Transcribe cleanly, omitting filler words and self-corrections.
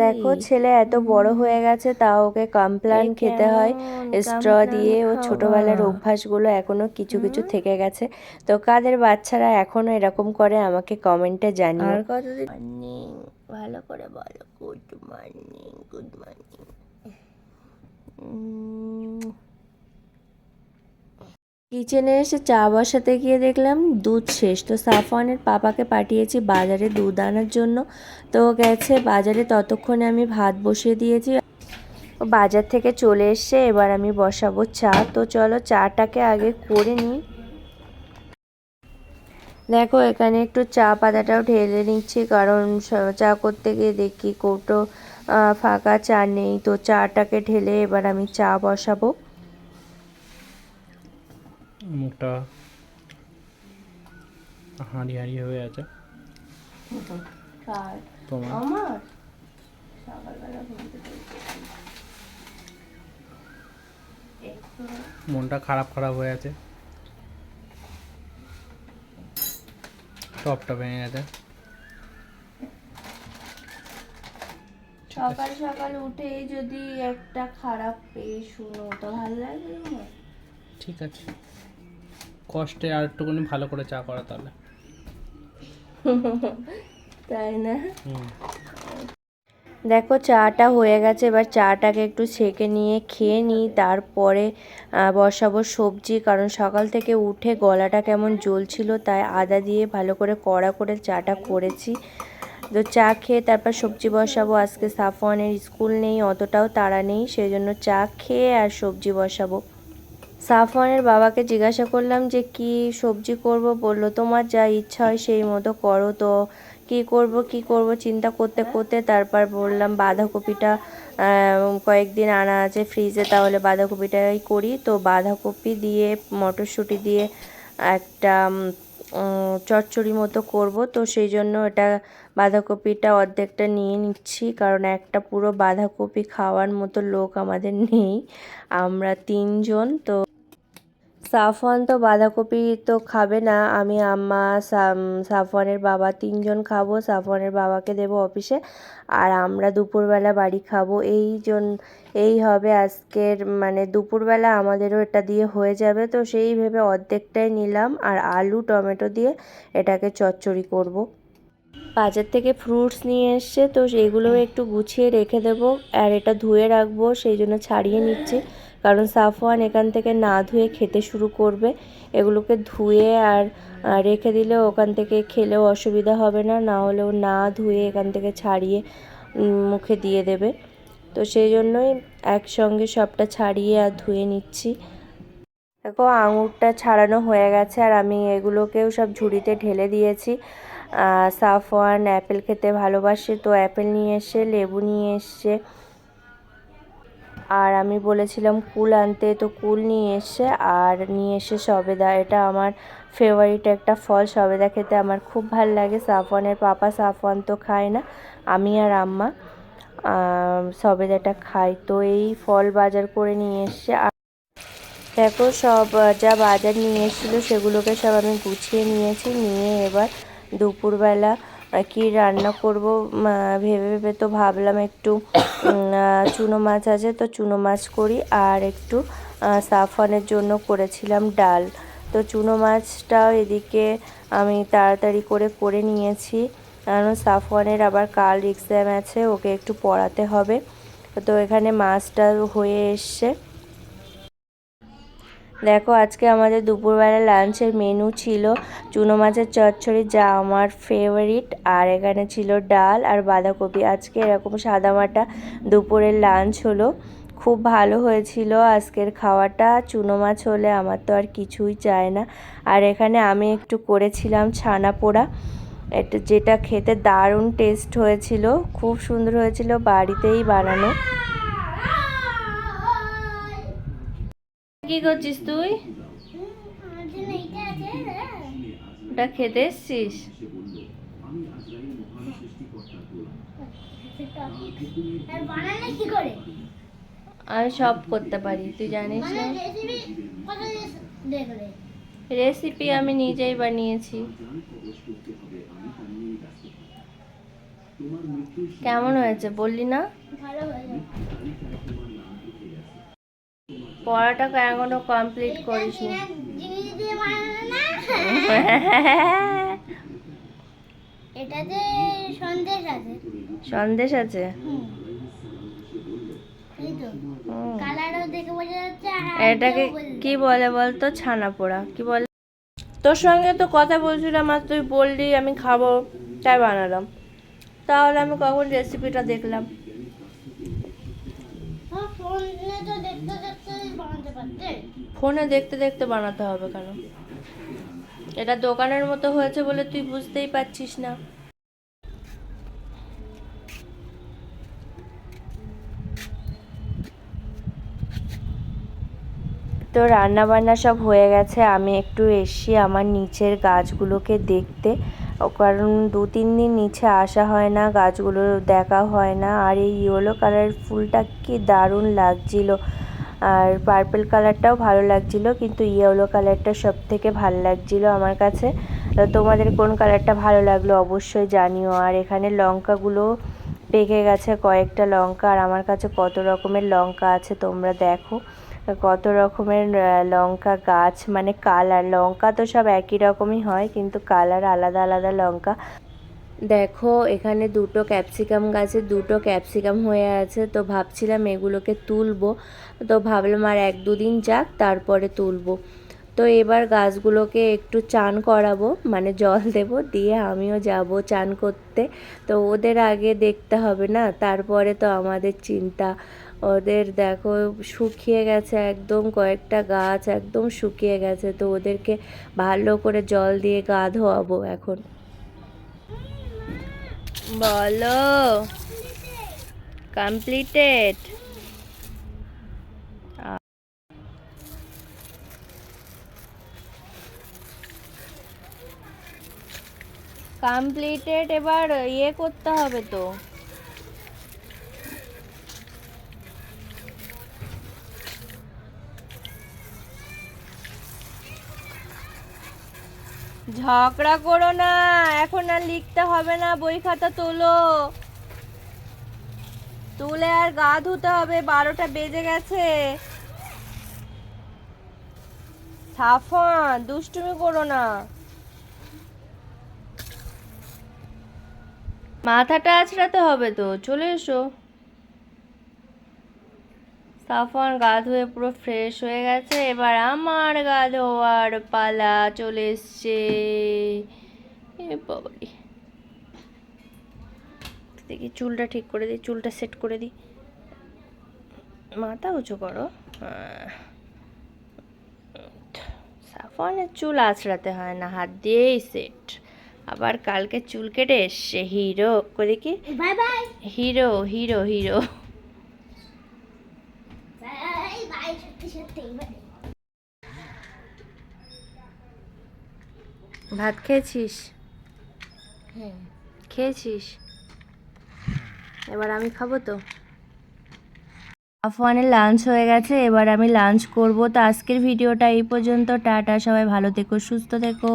দেখো ছেলে এত বড় হয়ে গেছে তাও ওকে কমপ্লান খেতে হয় স্ট্র দিয়ে। ও ছোটবেলার অভ্যাসগুলো এখনো কিছু কিছু থেকে গেছে। তো কাদের বাচ্চারা এখনো এরকম করে আমাকে কমেন্টে জানিও। আর কতদিন মর্নিং ভালো করে বলো, গুড মর্নিং, গুড মর্নিং। কিচেনে এসে চা বসাতে গিয়ে দেখলাম দুধ শেষ। তো সাফওয়ানের পাপাকে পাঠিয়েছি বাজারে দুধ আনার জন্য। তো গেছে বাজারে, ততক্ষণে আমি ভাত বসিয়ে দিয়েছি। বাজার থেকে চলে এসছে, এবার আমি বসাবো চা। তো চলো চাটাকে আগে করে নিই। দেখো এখানে একটু চা পাতাটাও ঢেলে নিচ্ছি, কারণ চা করতে গিয়ে দেখি কৌটো ফাঁকা চা নেই। তো চাটাকে ঢেলে এবার আমি চা বসাবো। মুখটা হাঁড়ি হাঁড়ি হয়ে আছে তোমার। আমার মনটা খারাপ খারাপ হয়ে আছে, টপটা ভেঙে গেছে। সকাল সকাল উঠেই যদি একটা খারাপ পেয়ে শুনো তো ভালো লাগবে না। ঠিক আছে, কষ্টে আর একটুখানি ভালো করে চা করা তাহলে। তাই না? দেখো চাটা হয়ে গেছে, এবার চাটাকে একটু ছেঁকে নিয়ে খেয়ে নিই, তারপরে বসাবো সবজি। কারণ সকাল থেকে উঠে গলাটা কেমন জ্বলছিল, তাই আদা দিয়ে ভালো করে কড়া করে চাটা করেছি। তো চা খেয়ে তারপর সবজি বসাবো। আজকে সাফওয়ানের স্কুল নেই, অতটাও তাড়া নেই, সেই জন্য চা খেয়ে আর সবজি বসাবো। সাফওয়ানের বাবাকে জিজ্ঞাসা করলাম যে কি সবজি করব, বলল তোমার যা ইচ্ছা হয় সেই মতো করো। তো কি করব চিন্তা করতে করতে তারপর বললাম বাঁধাকপিটা কয়েকদিন আনা আছে ফ্রিজে, তাহলে বাঁধাকপিটাই করি। তো বাঁধাকপি দিয়ে মটরশুঁটি দিয়ে একটা চচ্চড়ি মতো করব। তো সেই জন্য এটা বাঁধাকপিটা অর্ধেকটা নিয়ে নিচ্ছি, কারণ একটা পুরো বাঁধাকপি খাওয়ার মতো লোক আমাদের নেই, আমরা তিনজন। তো সাফওয়ান তো বাঁধাকপি তো খাবে না, আমি আম্মা সাফওয়ানের বাবা তিনজন খাবো। সাফওয়ানের বাবাকে দেবো অফিসে, আর আমরা দুপুরবেলা বাড়ি খাবো। এই হবে আজকের, মানে দুপুরবেলা আমাদেরও এটা দিয়ে হয়ে যাবে। তো সেই ভেবে অর্ধেকটাই নিলাম, আর আলু টমেটো দিয়ে এটাকে চচ্চড়ি করব। বাজার থেকে ফ্রুটস নিয়ে এসছে, তো সেগুলোও একটু গুছিয়ে রেখে দেবো, আর এটা ধুয়ে রাখবো, সেই জন্য ছাড়িয়ে নিচ্ছি। কারণ সাফওয়ান এখান থেকে না ধুয়ে খেতে শুরু করবে। এগুলোকে ধুয়ে আর রেখে দিলে ওখান থেকে খেলেও অসুবিধা হবে না, না হলেও না ধুয়ে এখান থেকে ছাড়িয়ে মুখে দিয়ে দেবে। তো সেই জন্যই একসঙ্গে সবটা ছাড়িয়ে আর ধুয়ে নিচ্ছি। দেখো আঙুরটা ছাড়ানো হয়ে গেছে, আর আমি এগুলোকেও সব ঝুড়িতে ঢেলে দিয়েছি। সাফওয়ান অ্যাপেল খেতে ভালোবাসে, তো অ্যাপেল নিয়ে এসছে, লেবু নিয়ে এসছে, আর আমি বলেছিলাম কুল আনতে, তো কুল নিয়ে এসছে। আর নিয়ে এসে সবেদা, এটা আমার ফেভারিট একটা ফল। সবেদা খেতে আমার খুব ভাল লাগে। সাফওয়ানের পাপা, সাফওয়ান তো খায় না, আমি আর আম্মা সবেদাটা খাই। তো এই ফল বাজার করে নিয়ে এসছে। দেখো সব যা বাজার নিয়ে এসেছিলো সেগুলোকে সব আমি গুছিয়ে নিয়েছি, নিয়ে এবার দুপুরবেলা কি রান্না করব ভেবে ভেবে তো ভাবলাম একটু চুনো মাছ আছে, তো চুনো মাছ করি। আর একটু সাফওয়ানের জন্য করেছিলাম ডাল। তো চুনো মাছটাও এদিকে আমি তাড়াতাড়ি করে নিয়েছি, কারণ সাফওয়ানের আবার কাল এক্সাম আছে, ওকে একটু পড়াতে হবে। তো এখানে মাছটা হয়ে এসছে। দেখো আজকে আমাদের দুপুরবেলা লাঞ্চের মেনু ছিল চুনো মাছের চচ্চড়ি, যা আমার ফেভারিট, আর এখানে ছিল ডাল আর বাঁধাকপি। আজকে এরকম সাদামাটা দুপুরের লাঞ্চ হলো, খুব ভালো হয়েছিল আজকের খাওয়াটা। চুনো মাছ হলে আমার তো আর কিছুই চায় না। আর এখানে আমি একটু করেছিলাম ছানা পোড়া, এটা যেটা খেতে দারুণ টেস্ট হয়েছিল, খুব সুন্দর হয়েছিল, বাড়িতেই বানানো। কি করছিস তুই? ওটা খেতে এসছিস? আমি সব করতে পারি, তুই জানিস না। রেসিপি আমি নিজেই বানিয়েছি। কেমন হয়েছে বললি না? ভালো হয়েছে। পড়াটা এখনো কমপ্লিট করিসনি। জিনিস দিয়ে বানানো না। এটাতে সন্দেশ আছে। সন্দেশ আছে? এই তো হুম। কালারও দেখে বোঝা যাচ্ছে। আর এটাকে কি বলে বলতো? ছানা পোড়া কি বলে? তোর সঙ্গে তো কথা বলছিলাম আর তুই বললি আমি খাবো, তাই বানালাম। তাহলে আমি কখন রেসিপিটা দেখলাম। ফোনে তো দেখতে দেখতে বানাতে পারতে। ফোনে দেখতে দেখতে বানাতে হবে কেন? এটা দোকানের মতো হয়েছে বলে তুই বুঝতেই পারছিস না। তো রান্না বান্না সব হয়ে গেছে, আমি একটু এসছি আমার নিচের গাছগুলোকে দেখতে, কারণ 2-3 দিন নিচে আসা হয় না, গাছগুলো দেখা হয় না। আর এই ইয়েলো কালারের ফুলটা কি দারুণ লাগছিল, আর পার্পল কালারটাও ভালো লাগছিল, কিন্তু ইয়েলো কালারটা সব থেকে ভালো লাগছিল আমার কাছে। তো তোমাদের কোন কালারটা ভালো লাগলো অবশ্যই জানিও। আর এখানে লঙ্কাগুলো পেকে গেছে, কয়েকটা লঙ্কা, আর আমার কাছে কত রকমের লঙ্কা আছে তোমরা দেখো, কত রকমের লঙ্কা গাছ, মানে কালার। লঙ্কা তো সব একই রকমই হয়, কিন্তু কালার আলাদা আলাদা লঙ্কা। দেখো এখানে 2টো ক্যাপসিকাম গাছে 2টো ক্যাপসিকাম হয়ে আছে, তো ভাবছিলাম এগুলোকে তুলবো, তো ভাবলাম আর 1-2 দিন যাক তারপরে তুলবো। তো এবার গাছগুলোকে একটু চান করাবো, মানে জল দেব, দিয়ে আমিও যাব চান করতে। তো ওদের আগে দেখতে হবে না, তারপরে তো আমাদের চিন্তা। ওদের দেখো শুকিয়ে গেছে একদম, কয়েকটা গাছ একদম শুকিয়ে গেছে, তো ওদেরকে ভালো করে জল দিয়ে গা ধোয়াবো এখন। বলো। কমপ্লিটেড। কমপ্লিটেড, এবার ইয়ে করতে হবে তো। ঝগড়া করো না, এখন আর লিখতে হবে না, বই খাতা তোলো, তুলে আর গা ধুতে হবে, 12টা বেজে গেছে। সাফান দুষ্টুমি করো না, মাথাটা আঁচড়াতে হবে তো, চলে এসো। সাফান গা ধুয়ে পুরো ফ্রেশ হয়ে গেছে, এবার আমার গা ধোয়ার পালা চলে এসছে। এ বাবারে, দেখি চুলটা ঠিক করে দিই, চুলটা সেট করে দিই, মাথা উঁচু করো। সাফানের চুল আঁচড়াতে হয় না, হাত দিয়েই সেট। আবার কালকে চুল কেটে এসছে হিরো করে, কি bye bye. Hero hero hero. Bye bye. সত্যি সত্যি বাই। ভাত খেয়েছিস? হ্যাঁ। খেয়েছিস? এবার আমি খাবো তো। আফওয়ানের লাঞ্চ হয়ে গেছে, এবার আমি লাঞ্চ করব। তো আজকের ভিডিওটা এই পর্যন্ত, টাটা, সবাই ভালো থেকো, সুস্থ থেকো।